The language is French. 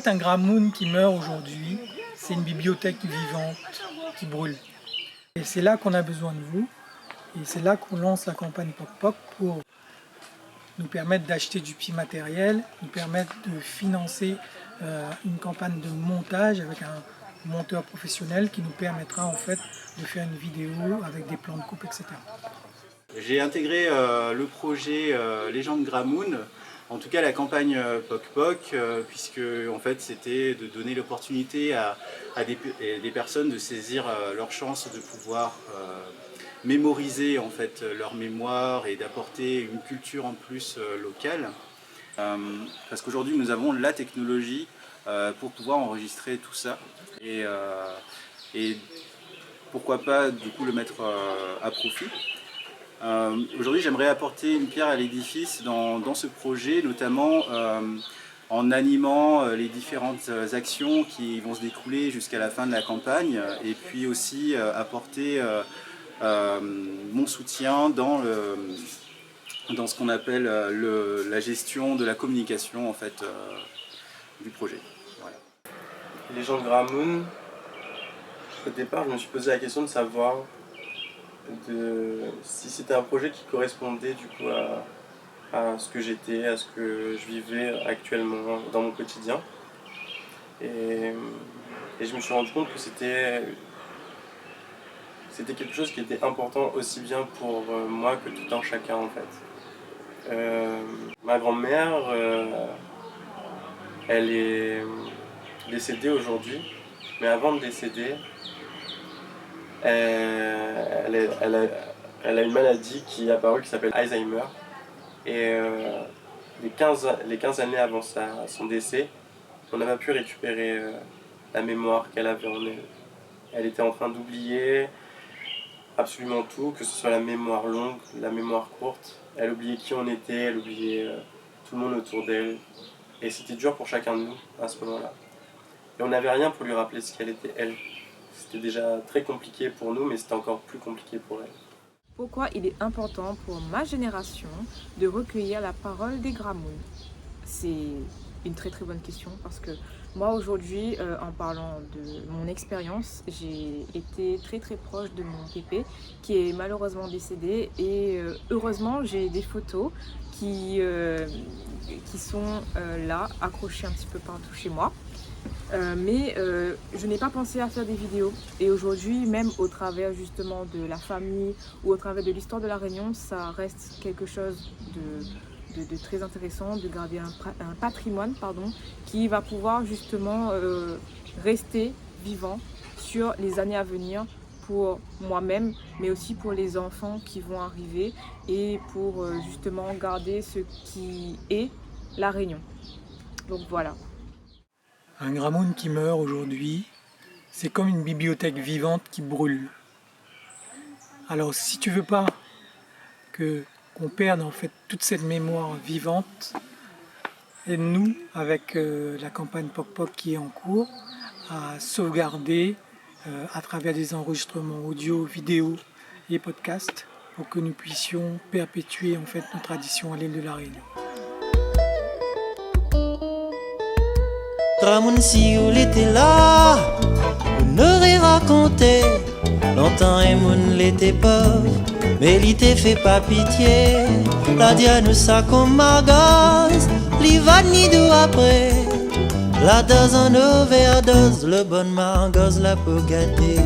fait, un Gramoun qui meurt aujourd'hui, c'est une bibliothèque vivante qui brûle. Et c'est là qu'on a besoin de vous. Et c'est là qu'on lance la campagne Poc Poc pour nous permettre d'acheter du petit matériel, nous permettre de financer une campagne de montage avec un monteur professionnel qui nous permettra en fait de faire une vidéo avec des plans de coupe, etc. J'ai intégré le projet Légende Gramoun, en tout cas la campagne Poc Poc, puisque en fait c'était de donner l'opportunité à des personnes de saisir leur chance de pouvoir mémoriser en fait leur mémoire et d'apporter une culture en plus locale. Parce qu'aujourd'hui nous avons la technologie pour pouvoir enregistrer tout ça et pourquoi pas du coup le mettre à profit. Aujourd'hui j'aimerais apporter une pierre à l'édifice dans ce projet, notamment en animant les différentes actions qui vont se découler jusqu'à la fin de la campagne, et puis aussi apporter mon soutien dans ce qu'on appelle la gestion de la communication en fait, du projet. Voilà. Légende Gramoun, au départ je me suis posé la question de savoir si c'était un projet qui correspondait du coup à ce que j'étais, à ce que je vivais actuellement dans mon quotidien. Et je me suis rendu compte que c'était quelque chose qui était important aussi bien pour moi que tout un chacun en fait. Ma grand-mère, elle est décédée aujourd'hui, mais avant de décéder, elle a une maladie qui est apparue qui s'appelle Alzheimer. Et les 15 années avant son décès, on n'a pas pu récupérer la mémoire qu'elle avait en elle. Elle était en train d'oublier absolument tout, que ce soit la mémoire longue, la mémoire courte. Elle oubliait qui on était, elle oubliait tout le monde autour d'elle. Et c'était dur pour chacun de nous à ce moment-là. Et on n'avait rien pour lui rappeler ce qu'elle était elle. C'était déjà très compliqué pour nous, mais c'était encore plus compliqué pour elle. Pourquoi il est important pour ma génération de recueillir la parole des Gramoun? C'est une très très bonne question parce que moi aujourd'hui, en parlant de mon expérience, j'ai été très très proche de mon pépé qui est malheureusement décédé et heureusement j'ai des photos qui sont là, accrochées un petit peu partout chez moi. Mais je n'ai pas pensé à faire des vidéos et aujourd'hui, même au travers justement de la famille ou au travers de l'histoire de la Réunion, ça reste quelque chose de très intéressant, de garder un patrimoine qui va pouvoir justement rester vivant sur les années à venir pour moi-même, mais aussi pour les enfants qui vont arriver et pour justement garder ce qui est la Réunion. Donc voilà. Un Gramoun qui meurt aujourd'hui, c'est comme une bibliothèque vivante qui brûle. Alors si tu veux pas qu'on perde en fait toute cette mémoire vivante, aide-nous avec la campagne Poc Poc qui est en cours à sauvegarder à travers des enregistrements audio, vidéo et podcasts pour que nous puissions perpétuer en fait nos traditions à l'île de la Réunion. Gramoun, si vous l'étiez là, vous n'aurez raconté. Longtemps et moun l'était pauvre, mais il te fait pas pitié. La diane ça comme magaz, l'Ivan ni d'où après. La dose en overdose, le bon magaz la pour gâter.